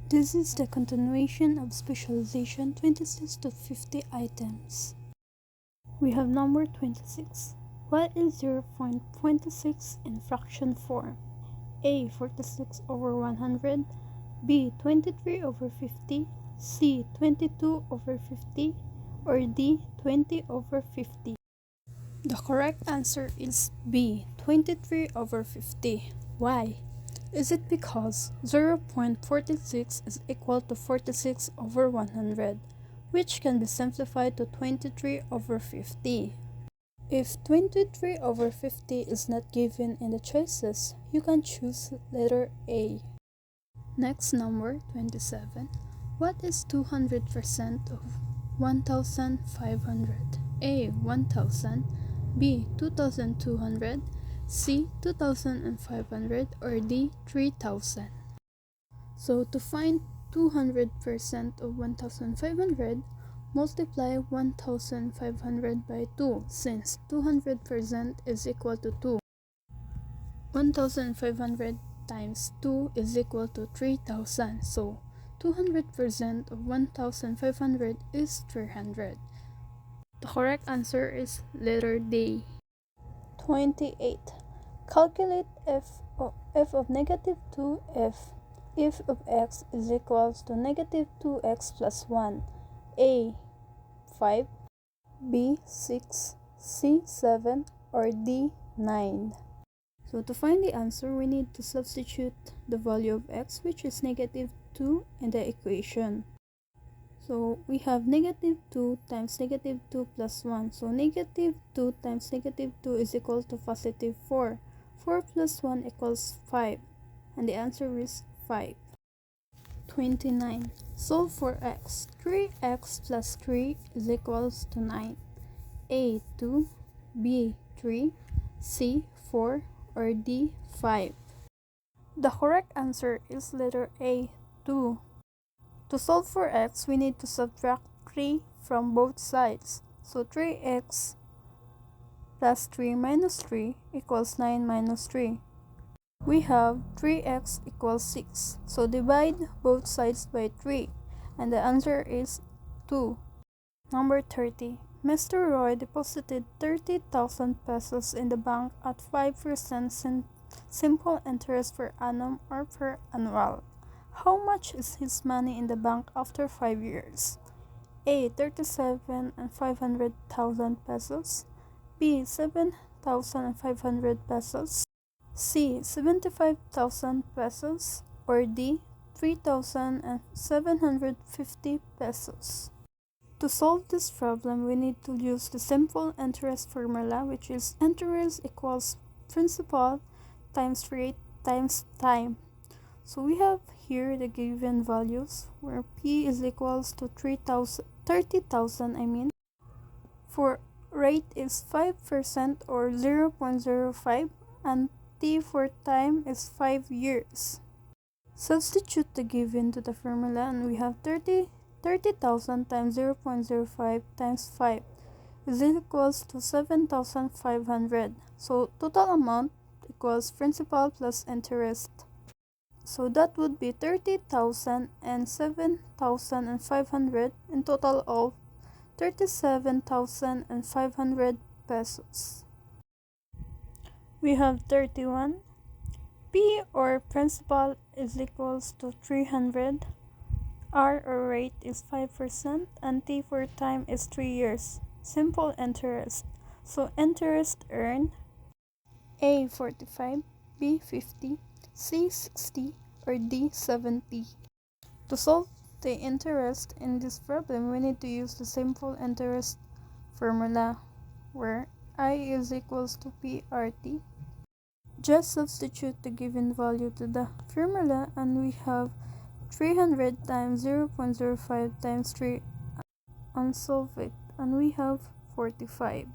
This is the continuation of Specialization 26 to 50 items. We have number 26. What is 0.26 in fraction form? A. 46 over 100, B. 23 over 50, C. 22 over 50, or D. 20 over 50. The correct answer is B. 23 over 50. Why? Is it because 0.46 is equal to 46 over 100, which can be simplified to 23 over 50? If 23 over 50 is not given in the choices, you can choose letter A. Next, number 27. What is 200% of 1,500? A. 1,000, B. 2,200, C. 2,500, or D. 3,000. So to find 200% of 1,500, multiply 1,500 by 2, since 200% is equal to 2. 1,500 times 2 is equal to 3,000, so 200% of 1,500 is 300. The correct answer is letter D. 28. Calculate f of negative 2f if of x is equals to negative 2x plus 1. A. 5, B. 6, C. 7, or D. 9. So to find the answer, we need to substitute the value of x, which is negative 2, in the equation. So we have negative 2 times negative 2 plus 1. So negative 2 times negative 2 is equal to positive 4. 4 plus 1 equals 5. And the answer is 5. 29. Solve for x. 3x plus 3 is equals to 9. A. 2, B. 3, C. 4, or D. 5. The correct answer is letter A. 2. To solve for x, we need to subtract 3 from both sides. So 3x plus 3 minus 3 equals 9 minus 3. We have 3x equals 6. So divide both sides by 3. And the answer is 2. Number 30. Mr. Roy deposited 30,000 pesos in the bank at 5% simple interest per annum or per annual. How much is his money in the bank after 5 years? A. 37,500,000 pesos, B. 7,500 pesos, C. 75,000 pesos, or D. 3,750 pesos. To solve this problem, we need to use the simple interest formula, which is interest equals principal times rate times time. So we have here the given values where P is equals to 30,000 for rate is 5% or 0.05, and T for time is 5 years. Substitute the given to the formula and we have 30,000 times 0.05 times 5 is equals to 7,500. So total amount equals principal plus interest. So that would be 30,000 and 7,500, in total of 37,500 pesos. We have 31. P or principal is equals to 300. R or rate is 5% and T for time is 3 years. Simple interest. So interest earned A. 45, B. 50, C. 60, or D. 70. To solve the interest in this problem, we need to use the simple interest formula where I is equals to PRT. Just substitute the given value to the formula and we have 300 times 0.05 times 3 and solve it, and we have 45.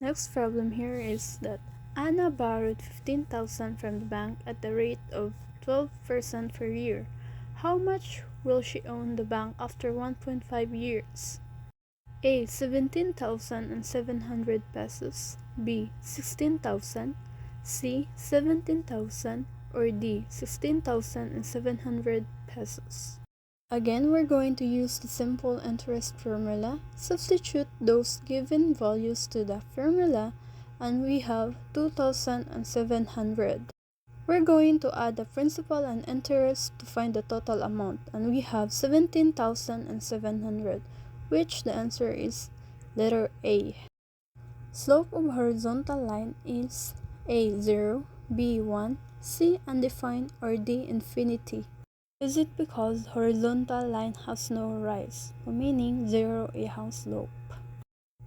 Next problem here is that Anna borrowed 15,000 from the bank at the rate of 12% per year. How much will she owe the bank after 1.5 years? A. 17,700 pesos, B. 16,000, C. 17,000, or D. 16,700 pesos. Again, we're going to use the simple interest formula. Substitute those given values to the formula and we have 2,700. We're going to add the principal and interest to find the total amount and we have 17,700, which the answer is letter A. Slope of horizontal line is A 0, B 1, C undefined, or D infinity. Is it because horizontal line has no rise, meaning 0 a slope?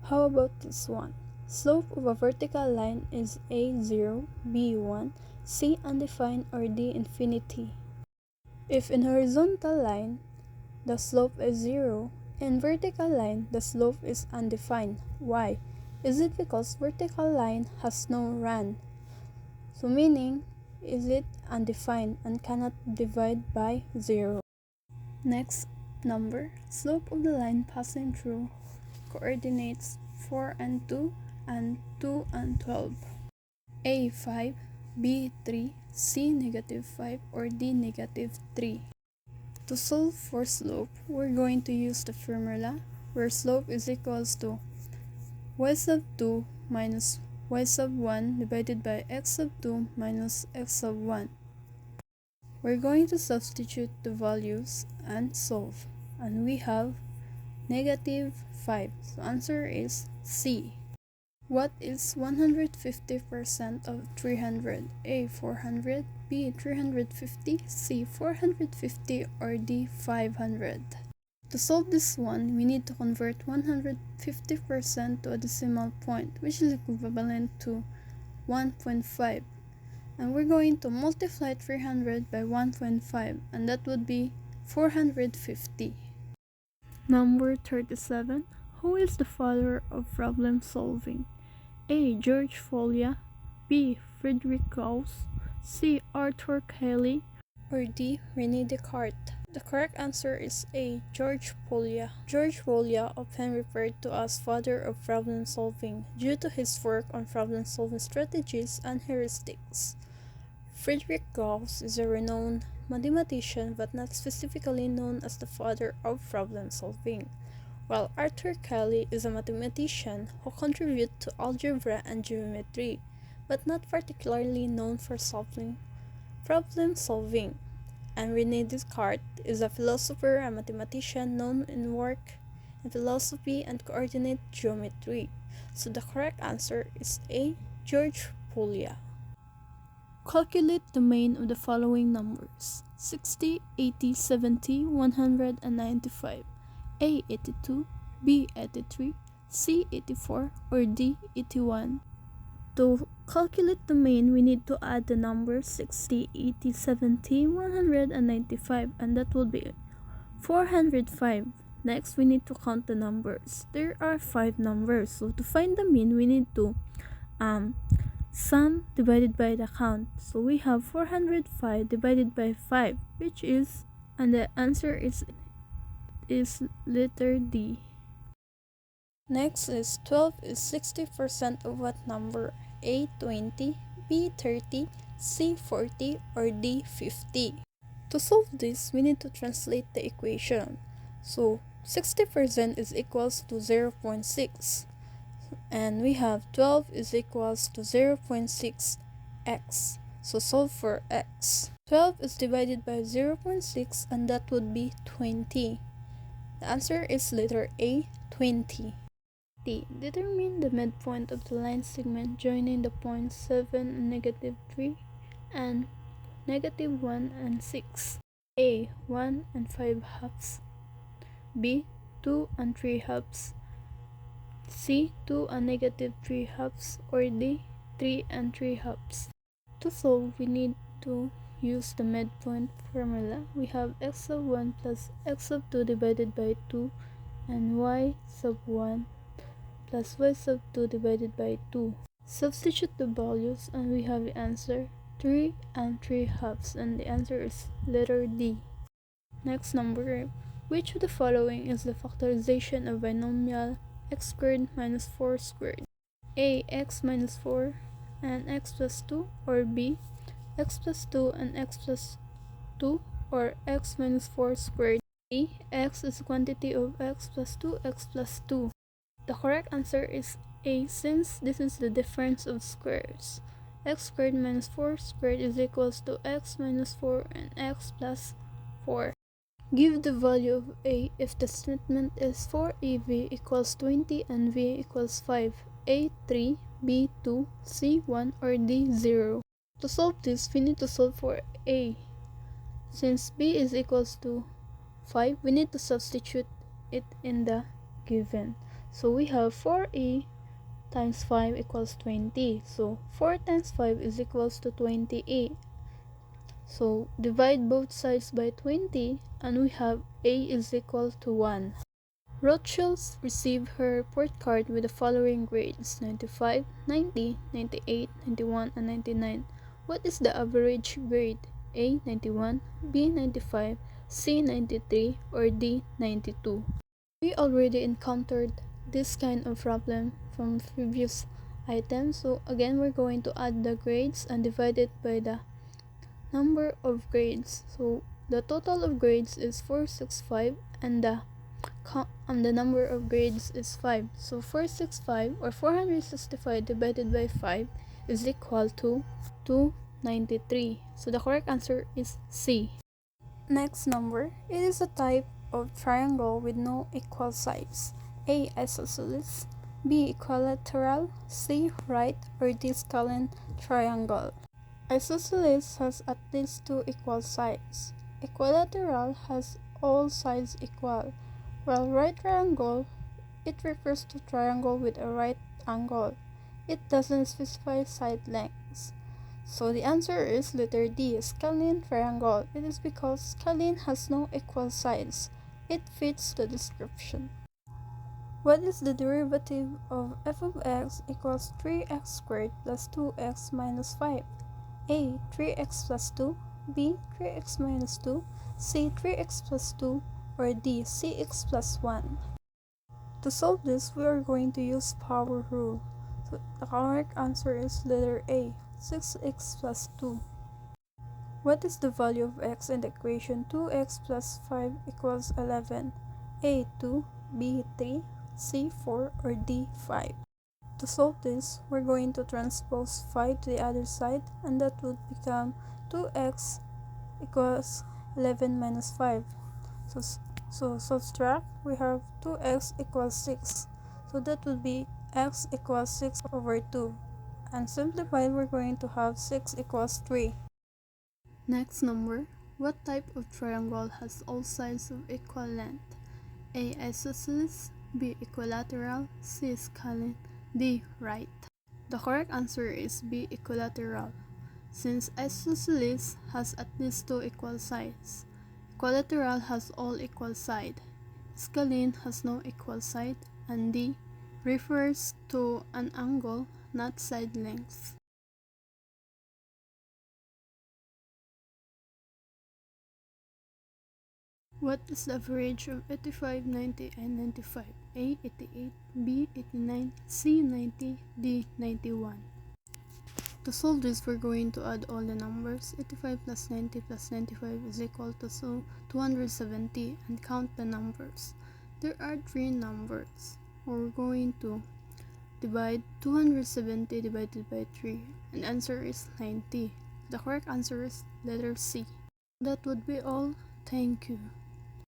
How about this one? Slope of a vertical line is A 0, B 1, C undefined, or D infinity. If in horizontal line, the slope is 0, in vertical line, the slope is undefined. Why? Is it because vertical line has no run? So meaning, is it undefined and cannot divide by 0? Next number, slope of the line passing through coordinates 4 and 2 and 2 and 12. A 5, B 3, C negative 5, or D negative 3. To solve for slope, we're going to use the formula where slope is equals to y sub 2 minus y sub 1 divided by x sub 2 minus x sub 1. We're going to substitute the values and solve, and we have negative 5. So answer is C. What is 150% of 300? A 400, B 350, C 450, or D 500? To solve this one, we need to convert 150% to a decimal point, which is equivalent to 1.5. And we're going to multiply 300 by 1.5, and that would be 450. Number 37. Who is the father of problem solving? A. George Folia, B. Friedrich Gauss, C. Arthur Cayley, or D. René Descartes. The correct answer is A. George Folia. George Folia, often referred to as father of problem solving due to his work on problem solving strategies and heuristics. Friedrich Gauss is a renowned mathematician but not specifically known as the father of problem solving, while Arthur Cayley is a mathematician who contributed to algebra and geometry, but not particularly known for solving problem solving. And René Descartes is a philosopher and mathematician known in work in philosophy and coordinate geometry. So the correct answer is A. George Folia. Calculate the mean of the following numbers: 60, 80, 70, 195. A 82, B 83, C 84, or D 81. To calculate the mean, we need to add the numbers 60, 80, 70, 195, and that will be 405. Next, we need to count the numbers. There are 5 numbers, so to find the mean, we need to sum divided by the count. So we have 405 divided by 5, which is, and the answer is letter D. Next is 12 is 60% of what number? A 20, B 30, C 40, or D 50. To solve this, we need to translate the equation. So 60% is equals to 0.6, and we have 12 is equals to 0.6x. So solve for x. 12 is divided by 0.6, and that would be 20. The answer is letter A, 20. D. Determine the midpoint of the line segment joining the points 7 and negative 3 and negative 1 and 6. A. 1 and 5 halves, B. 2 and 3 halves, C. 2 and negative 3 halves, or D. 3 and 3 halves. To solve, we need to use the midpoint formula. We have x sub 1 plus x sub 2 divided by 2 and y sub 1 plus y sub 2 divided by 2. Substitute the values and we have the answer 3 and 3 halves, and the answer is letter D. Next number, which of the following is the factorization of binomial x squared minus 4 squared? A. X minus 4 and x plus 2, or B. x plus 2 and x plus 2, or x minus 4 squared. A. X is quantity of x plus 2x plus 2. The correct answer is A, since this is the difference of squares. X squared minus 4 squared is equals to x minus 4 and x plus 4. Give the value of A if the statement is 4AB equals 20 and V equals 5, A 3, B 2, C 1, or D 0. To solve this, we need to solve for A. Since B is equals to 5, we need to substitute it in the given. So we have 4A times 5 equals 20. So 4 times 5 is equals to 28. So divide both sides by 20 and we have A is equal to 1. Rothschild received her report card with the following grades: 95, 90, 98, 91, and 99. What is the average grade? A. 91, B. 95, C. 93, or D. 92. We already encountered this kind of problem from previous items, so again we're going to add the grades and divide it by the number of grades. So the total of grades is 465 and the number of grades is 5. So 465 or 465 divided by 5 is equal to 293. So the correct answer is C. Next number, it is a type of triangle with no equal sides. A. Isosceles, B. Equilateral, C. Right, or D. Scalene triangle. Isosceles has at least 2 equal sides. Equilateral has all sides equal, while right triangle, it refers to triangle with a right angle. It doesn't specify side lengths. So the answer is letter D, scalene triangle. It is because scalene has no equal sides. It fits the description. What is the derivative of f of x equals 3x squared plus 2x minus 5? A. 3x plus 2, B. 3x minus 2, C. 3x plus 2, or D. Cx plus 1. To solve this, we are going to use power rule. So the correct answer is letter A, 6x plus 2. What is the value of x in the equation 2x plus 5 equals 11? A. 2, B. 3, C. 4, or D. 5. To solve this, we're going to transpose 5 to the other side, and that would become 2x equals 11 minus 5. So subtract, we have 2x equals 6. So that would be x equals 6 over 2. And simplified, we're going to have 6 equals 3. Next number, what type of triangle has all sides of equal length? A. Isosceles, B. Equilateral, C. Scalene, D. Right. The correct answer is B. Equilateral, since isosceles has at least 2 equal sides. Equilateral has all equal side. Scalene has no equal side, and D refers to an angle, not side lengths. What is the average of 85, 90, and 95? A. 88, B. 89, C. 90, D. 91. To solve this, we're going to add all the numbers. 85 plus 90 plus 95 is equal to 270, and count the numbers. There are 3 numbers. We're going to divide 270 divided by 3, and the answer is 90. The correct answer is letter C. That would be all. Thank you.